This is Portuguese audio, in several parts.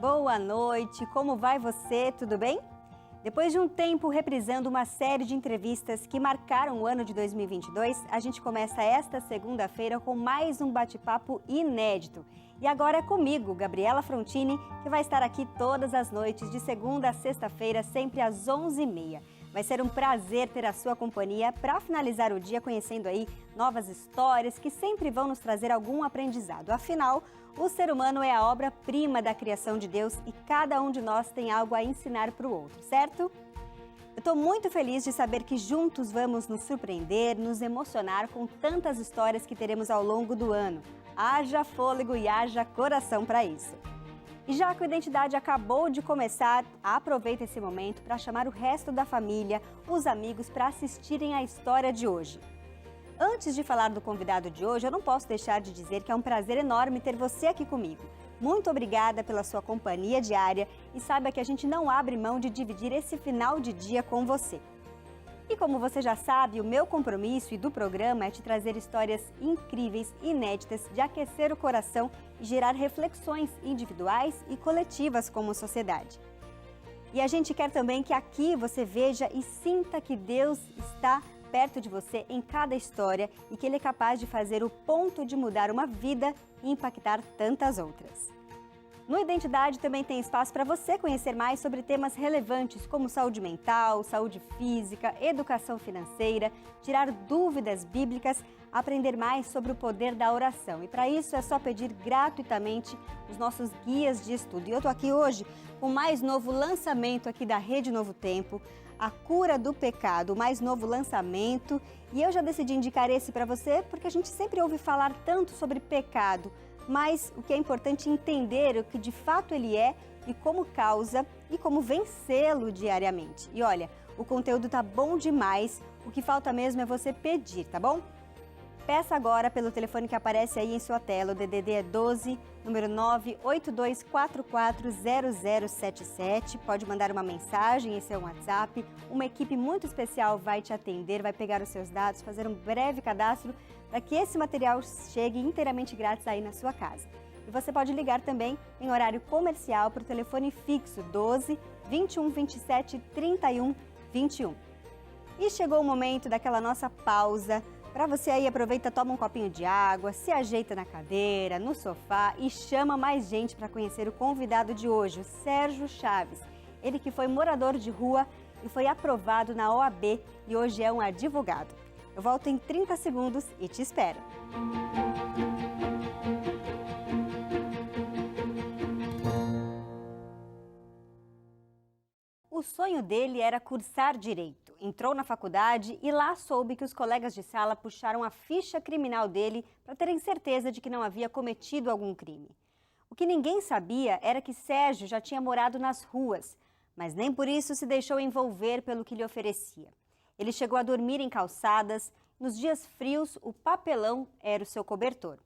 Boa noite, como vai você? Tudo bem? Depois de um tempo reprisando uma série de entrevistas que marcaram o ano de 2022, a gente começa esta segunda-feira com mais um bate-papo inédito. E agora é comigo, Gabriela Frontini, que vai estar aqui todas as noites, de segunda a sexta-feira, sempre às 11h30. Vai ser um prazer ter a sua companhia para finalizar o dia conhecendo aí novas histórias que sempre vão nos trazer algum aprendizado. Afinal, o ser humano é a obra-prima da criação de Deus e cada um de nós tem algo a ensinar para o outro, certo? Eu estou muito feliz de saber que juntos vamos nos surpreender, nos emocionar com tantas histórias que teremos ao longo do ano. Haja fôlego e haja coração para isso. E já que a Identidade acabou de começar, aproveita esse momento para chamar o resto da família, os amigos, para assistirem à história de hoje. Antes de falar do convidado de hoje, eu não posso deixar de dizer que é um prazer enorme ter você aqui comigo. Muito obrigada pela sua companhia diária e saiba que a gente não abre mão de dividir esse final de dia com você. E como você já sabe, o meu compromisso e do programa é te trazer histórias incríveis, inéditas, de aquecer o coração e gerar reflexões individuais e coletivas como sociedade. E a gente quer também que aqui você veja e sinta que Deus está perto de você em cada história e que Ele é capaz de fazer o ponto de mudar uma vida e impactar tantas outras. No Identidade também tem espaço para você conhecer mais sobre temas relevantes como saúde mental, saúde física, educação financeira, tirar dúvidas bíblicas, aprender mais sobre o poder da oração. E para isso é só pedir gratuitamente os nossos guias de estudo. E eu estou aqui hoje com o mais novo lançamento aqui da Rede Novo Tempo, A Cura do Pecado, o mais novo lançamento. E eu já decidi indicar esse para você porque a gente sempre ouve falar tanto sobre pecado, mas o que é importante entender o que de fato ele é e como causa e como vencê-lo diariamente. E olha, o conteúdo tá bom demais, o que falta mesmo é você pedir, tá bom? Peça agora pelo telefone que aparece aí em sua tela, o DDD é 12, número 982440077. Pode mandar uma mensagem, esse é o WhatsApp. Uma equipe muito especial vai te atender, vai pegar os seus dados, fazer um breve cadastro para que esse material chegue inteiramente grátis aí na sua casa. E você pode ligar também em horário comercial para o telefone fixo 12 21 27 31 21. E chegou o momento daquela nossa pausa. Para você aí, aproveita, toma um copinho de água, se ajeita na cadeira, no sofá e chama mais gente para conhecer o convidado de hoje, o Sérgio Chaves. Ele que foi morador de rua e foi aprovado na OAB e hoje é um advogado. Eu volto em 30 segundos e te espero. O sonho dele era cursar Direito. Entrou na faculdade e lá soube que os colegas de sala puxaram a ficha criminal dele para terem certeza de que não havia cometido algum crime. O que ninguém sabia era que Sérgio já tinha morado nas ruas, mas nem por isso se deixou envolver pelo que lhe oferecia. Ele chegou a dormir em calçadas. Nos dias frios, o papelão era o seu cobertor.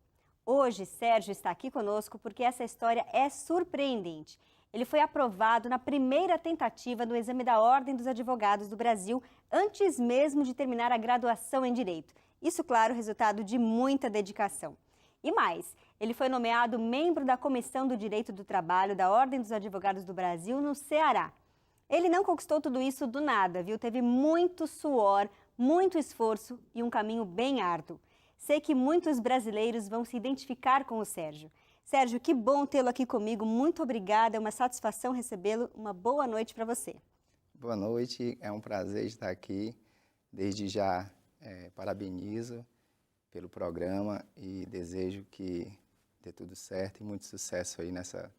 Hoje, Sérgio está aqui conosco porque essa história é surpreendente. Ele foi aprovado na primeira tentativa no exame da Ordem dos Advogados do Brasil, antes mesmo de terminar a graduação em Direito. Isso, claro, resultado de muita dedicação. E mais, ele foi nomeado membro da Comissão do Direito do Trabalho da Ordem dos Advogados do Brasil no Ceará. Ele não conquistou tudo isso do nada, viu? Teve muito suor, muito esforço e um caminho bem árduo. Sei que muitos brasileiros vão se identificar com o Sérgio. Sérgio, que bom tê-lo aqui comigo. Muito obrigada, é uma satisfação recebê-lo. Uma boa noite para você. Boa noite, é um prazer estar aqui. Desde já, parabenizo pelo programa e desejo que dê tudo certo e muito sucesso aí nessa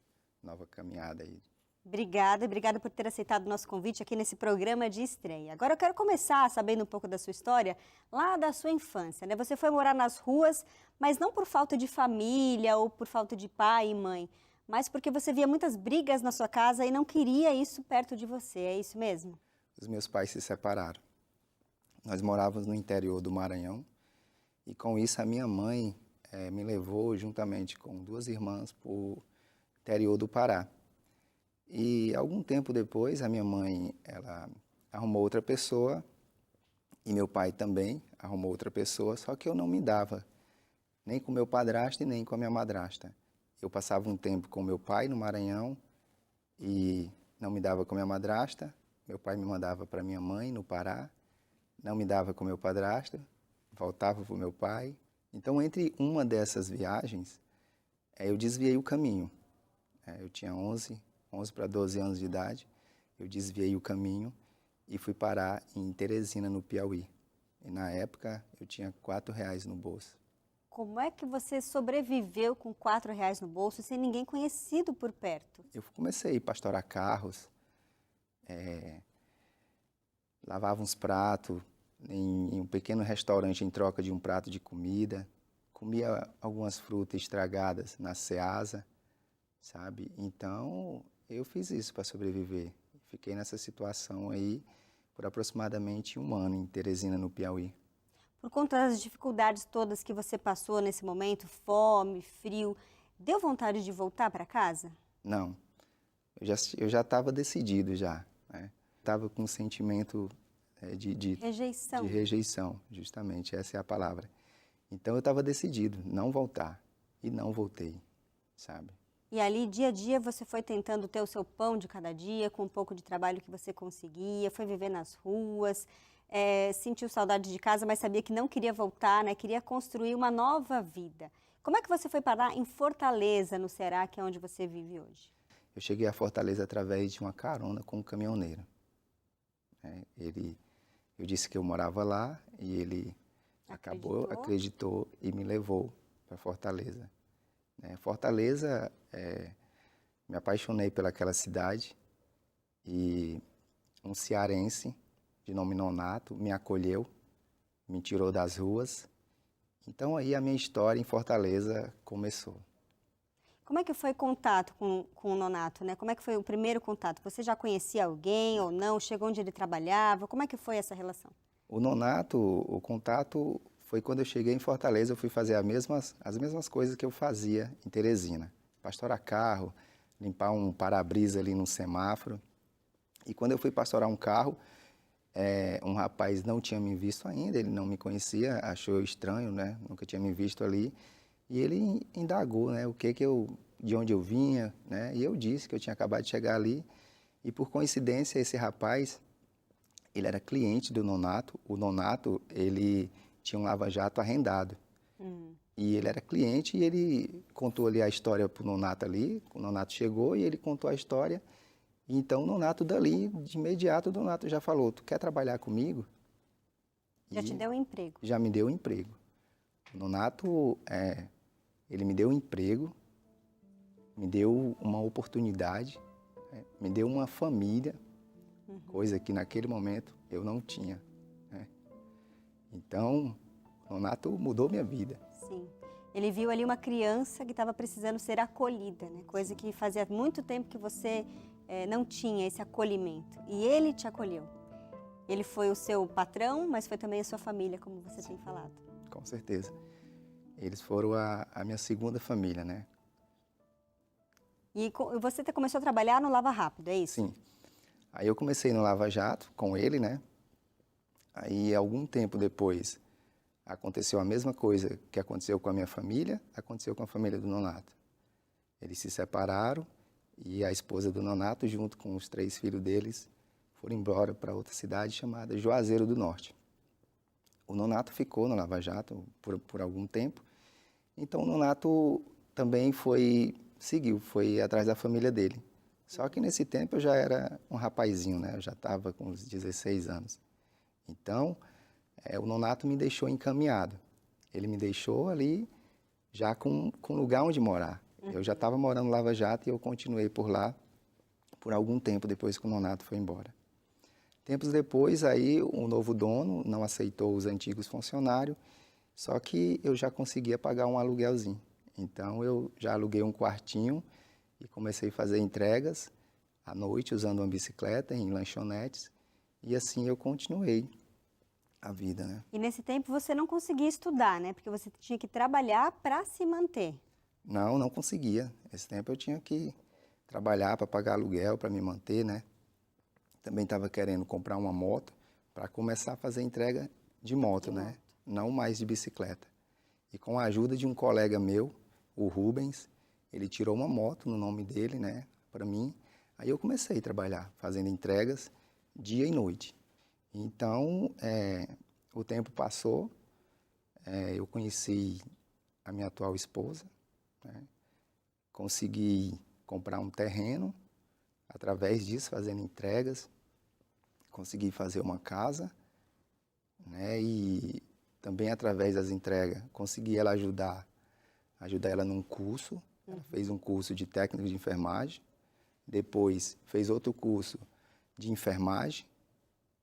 nova caminhada aí. Obrigada por ter aceitado o nosso convite aqui nesse programa de estreia. Agora eu quero começar sabendo um pouco da sua história, lá da sua infância, né? Você foi morar nas ruas, mas não por falta de família ou por falta de pai e mãe, mas porque você via muitas brigas na sua casa e não queria isso perto de você, é isso mesmo? Os meus pais se separaram. Nós morávamos no interior do Maranhão e com isso a minha mãe me levou juntamente com duas irmãs para o interior do Pará. E algum tempo depois, a minha mãe, ela arrumou outra pessoa e meu pai também arrumou outra pessoa, só que eu não me dava, nem com meu padrasto e nem com a minha madrasta. Eu passava um tempo com meu pai no Maranhão e não me dava com minha madrasta. Meu pai me mandava para minha mãe no Pará, não me dava com meu padrasto, voltava para o meu pai. Então, entre uma dessas viagens, eu desviei o caminho. Eu tinha 11 para 12 anos de idade, eu desviei o caminho e fui parar em Teresina, no Piauí. E na época eu tinha R$ 4 no bolso. Como é que você sobreviveu com R$ 4 no bolso sem ninguém conhecido por perto? Eu comecei a pastorar carros, lavava uns pratos em um pequeno restaurante em troca de um prato de comida, comia algumas frutas estragadas na Ceasa, sabe? Então, eu fiz isso para sobreviver. Fiquei nessa situação aí por aproximadamente 1 ano em Teresina, no Piauí. Por conta das dificuldades todas que você passou nesse momento, fome, frio, deu vontade de voltar para casa? Não, eu já estava decidido já, né? Estava com um sentimento de Rejeição. rejeição, justamente, essa é a palavra. Então eu estava decidido, não voltar, e não voltei, sabe? E ali, dia a dia, você foi tentando ter o seu pão de cada dia, com um pouco de trabalho que você conseguia, foi viver nas ruas, sentiu saudade de casa, mas sabia que não queria voltar, né? Queria construir uma nova vida. Como é que você foi parar em Fortaleza, no Ceará, que é onde você vive hoje? Eu cheguei a Fortaleza através de uma carona com um caminhoneiro. Eu disse que eu morava lá e ele acreditou e me levou para Fortaleza. Fortaleza, me apaixonei pelaquela cidade e um cearense de nome Nonato me acolheu, me tirou das ruas. Então aí a minha história em Fortaleza começou. Como é que foi o contato com o Nonato, né? Como é que foi o primeiro contato? Você já conhecia alguém ou não? Chegou onde ele trabalhava? Como é que foi essa relação? O Nonato, o contato foi quando eu cheguei em Fortaleza, eu fui fazer as mesmas coisas que eu fazia em Teresina. Pastorar carro, limpar um para-brisa ali no semáforo. E quando eu fui pastorar um carro, um rapaz não tinha me visto ainda, ele não me conhecia, achou estranho, né? Nunca tinha me visto ali. E ele indagou, né? De onde eu vinha, né? E eu disse que eu tinha acabado de chegar ali. E por coincidência, esse rapaz, ele era cliente do Nonato. O Nonato, ele tinha um lava-jato arrendado. E ele era cliente e ele contou ali a história pro Nonato ali. O Nonato chegou e ele contou a história. E então o Nonato dali, de imediato, o Nonato já falou, tu quer trabalhar comigo? Já te deu um emprego? Já me deu um emprego. O Nonato, ele me deu um emprego, me deu uma oportunidade, me deu uma família, coisa que naquele momento eu não tinha. Então, o Nonato mudou minha vida. Sim. Ele viu ali uma criança que estava precisando ser acolhida, né? Coisa que fazia muito tempo que você não tinha esse acolhimento. E ele te acolheu. Ele foi o seu patrão, mas foi também a sua família, como você tem falado. Com certeza. Eles foram a minha segunda família, né? E você começou a trabalhar no Lava Rápido, é isso? Sim. Aí eu comecei no Lava Jato com ele, né? Aí, algum tempo depois, aconteceu a mesma coisa que aconteceu com a minha família, aconteceu com a família do Nonato. Eles se separaram e a esposa do Nonato, junto com os 3 filhos deles, foram embora para outra cidade chamada Juazeiro do Norte. O Nonato ficou no Lava Jato por algum tempo. Então, o Nonato também foi atrás da família dele. Só que nesse tempo eu já era um rapazinho, né? Eu já estava com uns 16 anos. Então, o Nonato me deixou encaminhado. Ele me deixou ali já com lugar onde morar. Eu já estava morando no Lava Jato e eu continuei por lá por algum tempo depois que o Nonato foi embora. Tempos depois, aí o novo dono não aceitou os antigos funcionários, só que eu já conseguia pagar um aluguelzinho. Então, eu já aluguei um quartinho e comecei a fazer entregas à noite, usando uma bicicleta em lanchonetes. E assim eu continuei a vida, né? E nesse tempo você não conseguia estudar, né? Porque você tinha que trabalhar para se manter. Não conseguia. Esse tempo eu tinha que trabalhar para pagar aluguel, para me manter, né? Também estava querendo comprar uma moto para começar a fazer entrega de moto, né? Não mais de bicicleta. E com a ajuda de um colega meu, o Rubens, ele tirou uma moto no nome dele, né? Para mim. Aí eu comecei a trabalhar, fazendo entregas dia e noite. Então, o tempo passou, eu conheci a minha atual esposa, né? Consegui comprar um terreno, através disso, fazendo entregas, consegui fazer uma casa, né? E também através das entregas, consegui ajudar ela num curso. Ela fez um curso de técnico de enfermagem, depois fez outro curso de enfermagem,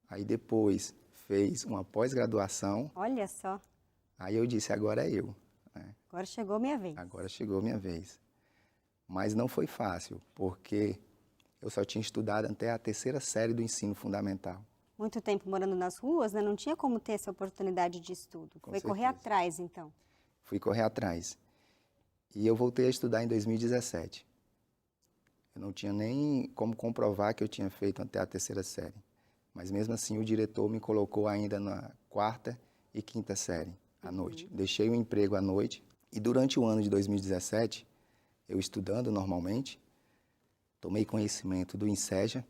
aí depois fez uma pós-graduação. Olha só. Aí eu disse, agora é eu. Né? Agora chegou a minha vez. Agora chegou a minha vez. Mas não foi fácil, porque eu só tinha estudado até a 3ª série do ensino fundamental. Muito tempo morando nas ruas, né? Não tinha como ter essa oportunidade de estudo. Foi correr atrás, então. Fui correr atrás. E eu voltei a estudar em 2017. Eu não tinha nem como comprovar que eu tinha feito até a 3ª série. Mas mesmo assim o diretor me colocou ainda na 4ª e 5ª série, à noite. Deixei o emprego à noite e durante o ano de 2017, eu estudando normalmente, tomei conhecimento do INSEJA,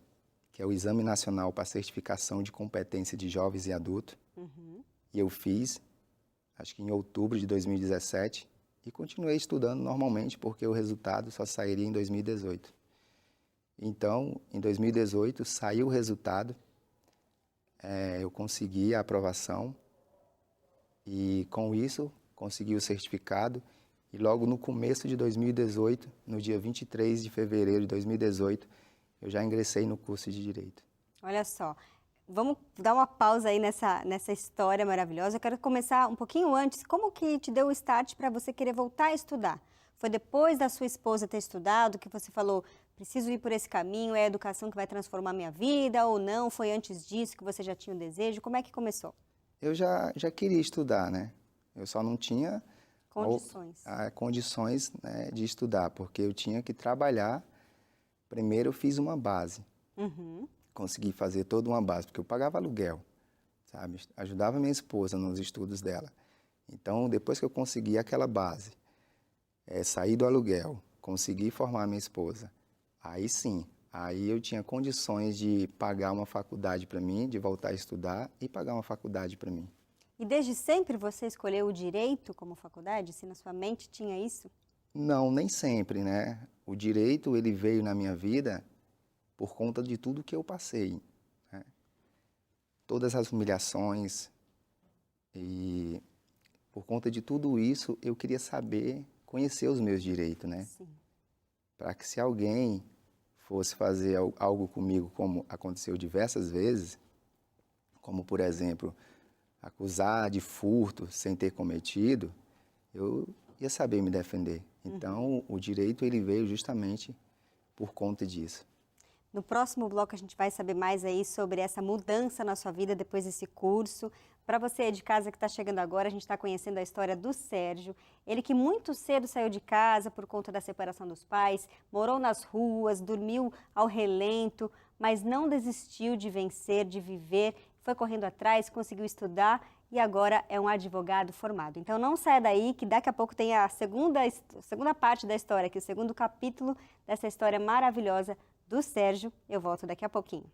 que é o Exame Nacional para Certificação de Competência de Jovens e Adultos. E eu fiz, acho que em outubro de 2017, e continuei estudando normalmente, porque o resultado só sairia em 2018. Então, em 2018, saiu o resultado, eu consegui a aprovação, e com isso, consegui o certificado, e logo no começo de 2018, no dia 23 de fevereiro de 2018, eu já ingressei no curso de Direito. Olha só, vamos dar uma pausa aí nessa história maravilhosa. Eu quero começar um pouquinho antes. Como que te deu o start para você querer voltar a estudar? Foi depois da sua esposa ter estudado que você falou, preciso ir por esse caminho, é a educação que vai transformar minha vida ou não? Foi antes disso que você já tinha o desejo? Como é que começou? Eu já queria estudar, né? Eu só não tinha condições, né, de estudar, porque eu tinha que trabalhar. Primeiro eu fiz uma base, consegui fazer toda uma base, porque eu pagava aluguel, sabe? Ajudava minha esposa nos estudos dela. Então, depois que eu consegui aquela base, sair do aluguel, consegui formar minha esposa, aí sim, aí eu tinha condições de pagar uma faculdade para mim, de voltar a estudar e pagar uma faculdade para mim. E desde sempre você escolheu o direito como faculdade? Se na sua mente tinha isso? Não, nem sempre, né? O direito, ele veio na minha vida por conta de tudo que eu passei, né? Todas as humilhações, e por conta de tudo isso, eu queria saber, conhecer os meus direitos, né? Sim. Para que se alguém fosse fazer algo comigo, como aconteceu diversas vezes, como, por exemplo, acusar de furto sem ter cometido, eu ia saber me defender. Então, o direito, ele veio justamente por conta disso. No próximo bloco, a gente vai saber mais aí sobre essa mudança na sua vida depois desse curso. Para você de casa que está chegando agora, a gente está conhecendo a história do Sérgio. Ele que muito cedo saiu de casa por conta da separação dos pais, morou nas ruas, dormiu ao relento, mas não desistiu de vencer, de viver, foi correndo atrás, conseguiu estudar e agora é um advogado formado. Então não saia daí, que daqui a pouco tem a segunda parte da história, que é o segundo capítulo dessa história maravilhosa do Sérgio. Eu volto daqui a pouquinho.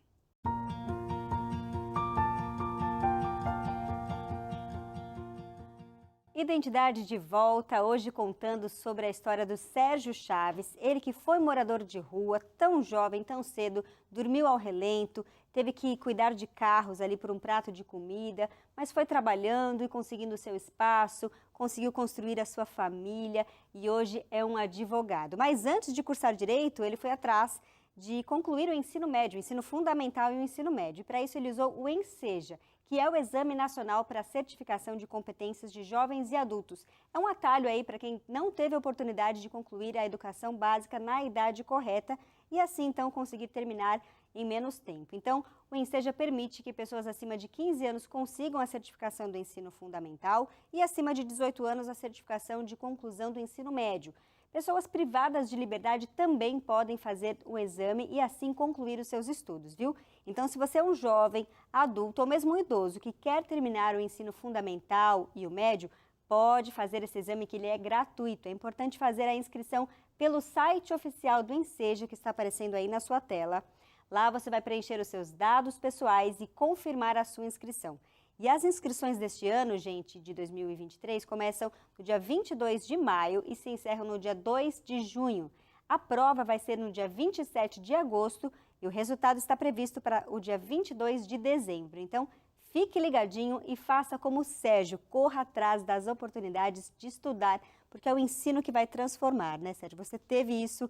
Identidade de volta, hoje contando sobre a história do Sérgio Chaves, ele que foi morador de rua, tão jovem, tão cedo, dormiu ao relento, teve que cuidar de carros ali por um prato de comida, mas foi trabalhando e conseguindo seu espaço, conseguiu construir a sua família e hoje é um advogado. Mas antes de cursar Direito, ele foi atrás de concluir o ensino médio, o ensino fundamental e o ensino médio. E para isso ele usou o ENSEJA, que é o Exame Nacional para a Certificação de Competências de Jovens e Adultos. É um atalho aí para quem não teve a oportunidade de concluir a educação básica na idade correta e assim então conseguir terminar em menos tempo. Então, o ENSEJA permite que pessoas acima de 15 anos consigam a certificação do ensino fundamental e acima de 18 anos a certificação de conclusão do ensino médio. Pessoas privadas de liberdade também podem fazer o exame e assim concluir os seus estudos, viu? Então, se você é um jovem, adulto ou mesmo um idoso que quer terminar o ensino fundamental e o médio, pode fazer esse exame que ele é gratuito. É importante fazer a inscrição pelo site oficial do Enseja, que está aparecendo aí na sua tela. Lá você vai preencher os seus dados pessoais e confirmar a sua inscrição. E as inscrições deste ano, gente, de 2023, começam no dia 22 de maio e se encerram no dia 2 de junho. A prova vai ser no dia 27 de agosto e o resultado está previsto para o dia 22 de dezembro. Então, fique ligadinho e faça como o Sérgio, corra atrás das oportunidades de estudar, porque é o ensino que vai transformar, né, Sérgio? Você teve isso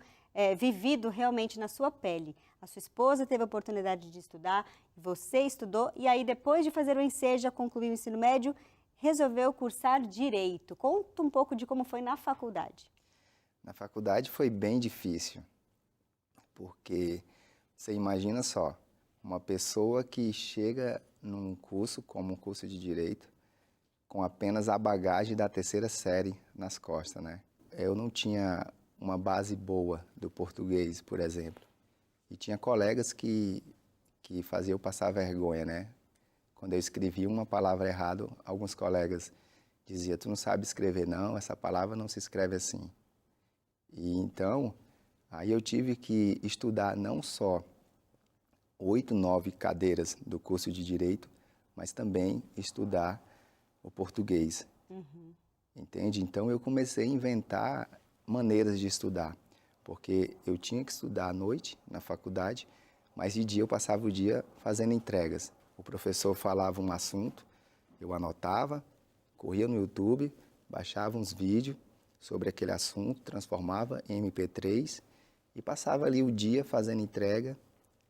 vivido realmente na sua pele. A sua esposa teve a oportunidade de estudar, você estudou e aí depois de fazer o Enseja, concluir o ensino médio, resolveu cursar Direito. Conta um pouco de como foi na faculdade. Na faculdade foi bem difícil, porque você imagina só, uma pessoa que chega num curso, como um curso de Direito, com apenas a bagagem da terceira série nas costas, né? Eu não tinha uma base boa do português, por exemplo. E tinha colegas que faziam eu passar vergonha, né? Quando eu escrevia uma palavra errada, alguns colegas diziam, tu não sabe escrever não, essa palavra não se escreve assim. E então, aí eu tive que estudar não só 8, 9 cadeiras do curso de Direito, mas também estudar o português. Entende? Então eu comecei a inventar maneiras de estudar, porque eu tinha que estudar à noite na faculdade, mas de dia eu passava o dia fazendo entregas. O professor falava um assunto, eu anotava, corria no YouTube, baixava uns vídeos sobre aquele assunto, transformava em MP3 e passava ali o dia fazendo entrega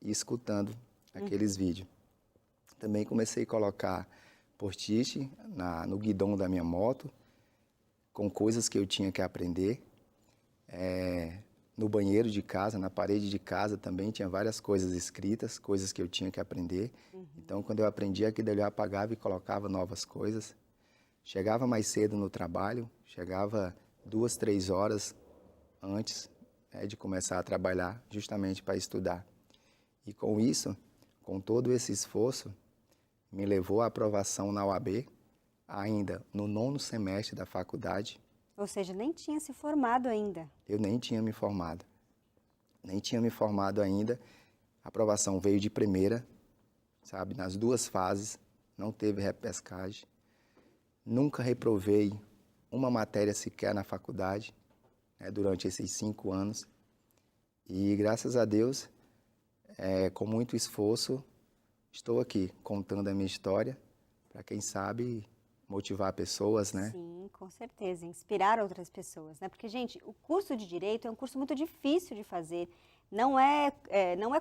e escutando aqueles vídeos. Também comecei a colocar post-it no guidão da minha moto, com coisas que eu tinha que aprender. No banheiro de casa, na parede de casa também tinha várias coisas escritas, coisas que eu tinha que aprender. Então, quando eu aprendia aquilo, eu apagava e colocava novas coisas. Chegava mais cedo no trabalho, chegava 2, 3 horas antes de começar a trabalhar, justamente para estudar. E com isso, com todo esse esforço, me levou à aprovação na OAB, ainda no 9º semestre da faculdade. Ou seja, nem tinha se formado ainda. Eu nem tinha me formado. Nem tinha me formado ainda. A aprovação veio de primeira, sabe? Nas 2 fases, não teve repescagem. Nunca reprovei uma matéria sequer na faculdade, durante esses 5 anos. E, graças a Deus, com muito esforço, estou aqui contando a minha história, para quem sabe motivar pessoas, né? Sim, com certeza, inspirar outras pessoas, né? Porque, gente, o curso de Direito é um curso muito difícil de fazer. Não é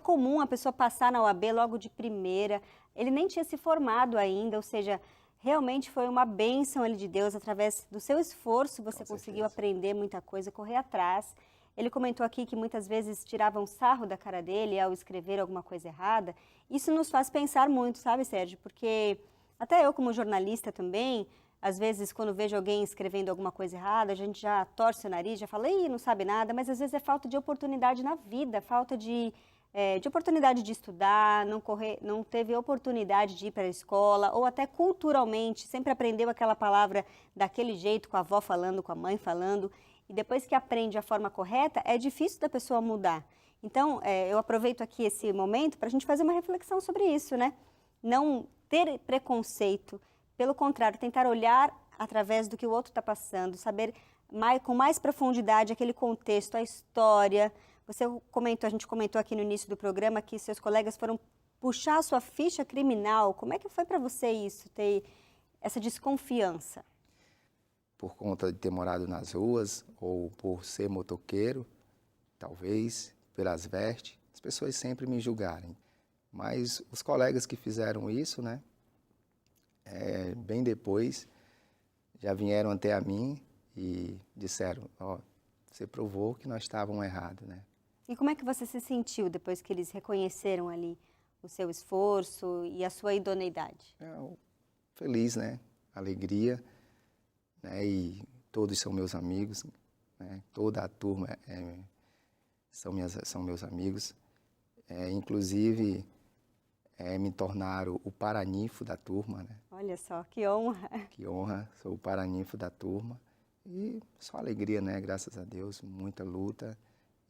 comum a pessoa passar na OAB logo de primeira. Ele nem tinha se formado ainda, ou seja, realmente foi uma bênção ali de Deus. Através do seu esforço, você conseguiu aprender muita coisa, correr atrás. Ele comentou aqui que muitas vezes tiravam sarro da cara dele ao escrever alguma coisa errada. Isso nos faz pensar muito, sabe, Sérgio? Porque até eu, como jornalista também, às vezes, quando vejo alguém escrevendo alguma coisa errada, a gente já torce o nariz, já fala, ih, não sabe nada, mas às vezes é falta de oportunidade na vida, falta de oportunidade de estudar, não teve oportunidade de ir para a escola, ou até culturalmente, sempre aprendeu aquela palavra daquele jeito, com a avó falando, com a mãe falando, e depois que aprende a forma correta, é difícil da pessoa mudar. Então, eu aproveito aqui esse momento para a gente fazer uma reflexão sobre isso, né? Não ter preconceito, pelo contrário, tentar olhar através do que o outro está passando, saber com mais profundidade aquele contexto, a história. A gente comentou aqui no início do programa que seus colegas foram puxar a sua ficha criminal. Como é que foi para você isso, ter essa desconfiança? Por conta de ter morado nas ruas ou por ser motoqueiro, talvez, pelas vestes, as pessoas sempre me julgarem. Mas os colegas que fizeram isso, né, bem depois, já vieram até a mim e disseram, você provou que nós estávamos errados, né? E como é que você se sentiu depois que eles reconheceram ali o seu esforço e a sua idoneidade? Feliz, né? Alegria, né? E todos são meus amigos, né? Toda a turma são meus amigos. Inclusive, me tornaram o paraninfo da turma, né? Olha só, que honra. Que honra, sou o paraninfo da turma. E só alegria, né? Graças a Deus, muita luta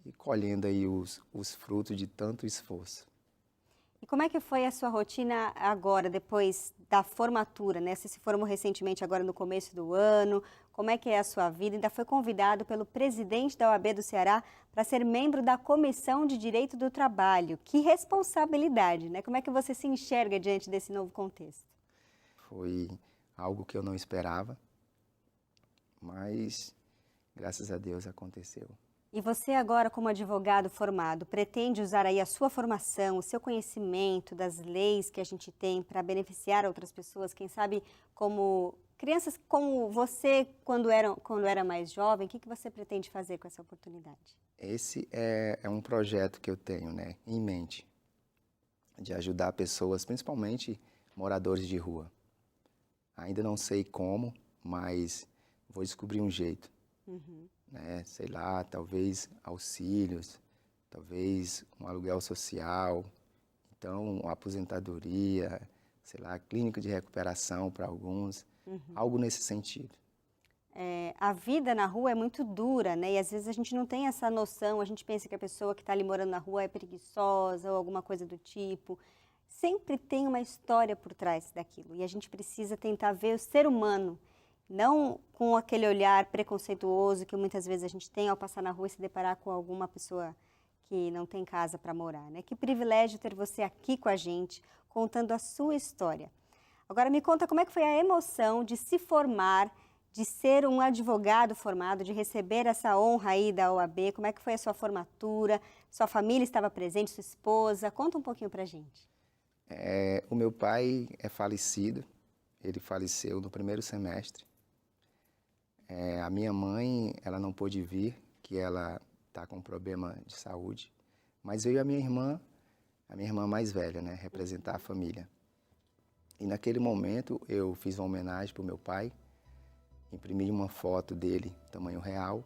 e colhendo aí os frutos de tanto esforço. E como é que foi a sua rotina agora, depois da formatura, né? Você se formou recentemente agora no começo do ano. Como é que é a sua vida? Ainda foi convidado pelo presidente da OAB do Ceará para ser membro da Comissão de Direito do Trabalho. Que responsabilidade, né? Como é que você se enxerga diante desse novo contexto? Foi algo que eu não esperava, mas graças a Deus aconteceu. E você agora, como advogado formado, pretende usar aí a sua formação, o seu conhecimento das leis que a gente tem para beneficiar outras pessoas, quem sabe como crianças como você quando era mais jovem, o que você pretende fazer com essa oportunidade? Esse é um projeto que eu tenho, né, em mente, de ajudar pessoas, principalmente moradores de rua. Ainda não sei como, mas vou descobrir um jeito. Né? Sei lá, talvez auxílios, talvez um aluguel social, então uma aposentadoria, sei lá, clínica de recuperação para alguns, algo nesse sentido. A vida na rua é muito dura, né? E às vezes a gente não tem essa noção, a gente pensa que a pessoa que está ali morando na rua é preguiçosa ou alguma coisa do tipo. Sempre tem uma história por trás daquilo e a gente precisa tentar ver o ser humano, não com aquele olhar preconceituoso que muitas vezes a gente tem ao passar na rua e se deparar com alguma pessoa que não tem casa para morar, né? Que privilégio ter você aqui com a gente, contando a sua história. Agora me conta como é que foi a emoção de se formar, de ser um advogado formado, de receber essa honra aí da OAB, como é que foi a sua formatura, sua família estava presente, sua esposa, conta um pouquinho pra gente. O meu pai é falecido, ele faleceu no primeiro semestre. A minha mãe, ela não pôde vir, que ela está com problema de saúde, mas eu e a minha irmã mais velha, né, representar a família. E naquele momento eu fiz uma homenagem para o meu pai, imprimi uma foto dele, tamanho real,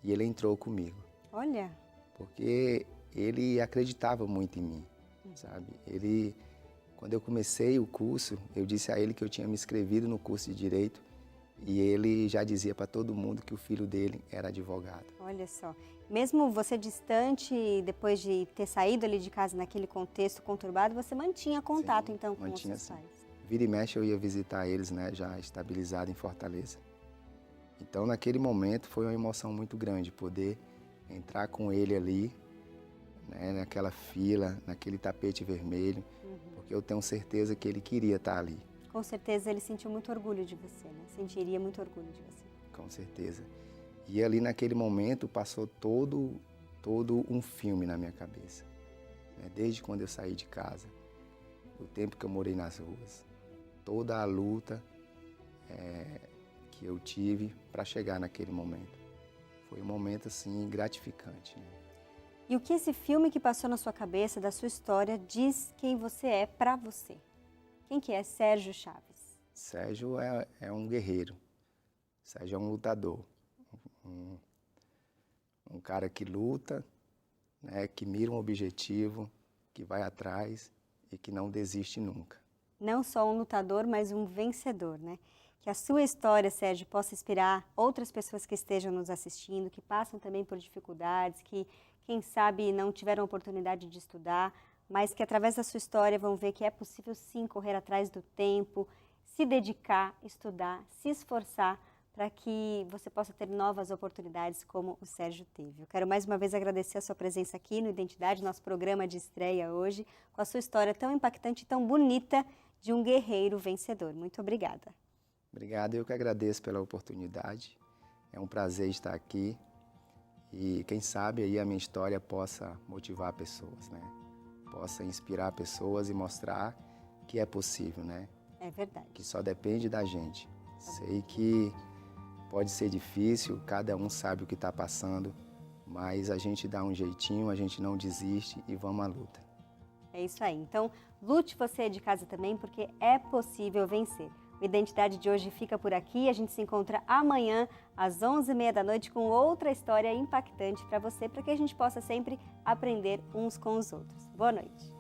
e ele entrou comigo. Olha! Porque ele acreditava muito em mim, sabe? Quando eu comecei o curso, eu disse a ele que eu tinha me inscrevido no curso de Direito, e ele já dizia para todo mundo que o filho dele era advogado. Olha só, mesmo você distante, depois de ter saído ali de casa naquele contexto conturbado, você mantinha contato Sim, então com os mantinha, seus pais? Vira e mexe eu ia visitar eles, né, já estabilizado em Fortaleza. Então naquele momento foi uma emoção muito grande poder entrar com ele ali, né, naquela fila, naquele tapete vermelho, porque eu tenho certeza que ele queria estar ali. Com certeza ele sentiu muito orgulho de você, né? Sentiria muito orgulho de você. Com certeza. E ali naquele momento passou todo um filme na minha cabeça. Né? Desde quando eu saí de casa, o tempo que eu morei nas ruas, toda a luta que eu tive para chegar naquele momento. Foi um momento assim gratificante. Né? E o que esse filme que passou na sua cabeça, da sua história, diz quem você é para você? Quem que é Sérgio Chaves? Sérgio é um guerreiro. Sérgio é um lutador. Um cara que luta, né, que mira um objetivo, que vai atrás e que não desiste nunca. Não só um lutador, mas um vencedor, né? Que a sua história, Sérgio, possa inspirar outras pessoas que estejam nos assistindo, que passam também por dificuldades, que, quem sabe, não tiveram oportunidade de estudar, mas que através da sua história vão ver que é possível sim correr atrás do tempo, se dedicar, estudar, se esforçar para que você possa ter novas oportunidades como o Sérgio teve. Eu quero mais uma vez agradecer a sua presença aqui no Identidade, nosso programa de estreia hoje, com a sua história tão impactante e tão bonita de um guerreiro vencedor. Muito obrigada. Obrigado, eu que agradeço pela oportunidade. É um prazer estar aqui e quem sabe aí a minha história possa motivar pessoas, né? Possa inspirar pessoas e mostrar que é possível, né? É verdade. Que só depende da gente. Sei que pode ser difícil, cada um sabe o que está passando, mas a gente dá um jeitinho, a gente não desiste e vamos à luta. É isso aí. Então, lute você de casa também, porque é possível vencer. O Identidade de hoje fica por aqui. A gente se encontra amanhã, às 11h30 da noite, com outra história impactante para você, para que a gente possa sempre aprender uns com os outros. Boa noite.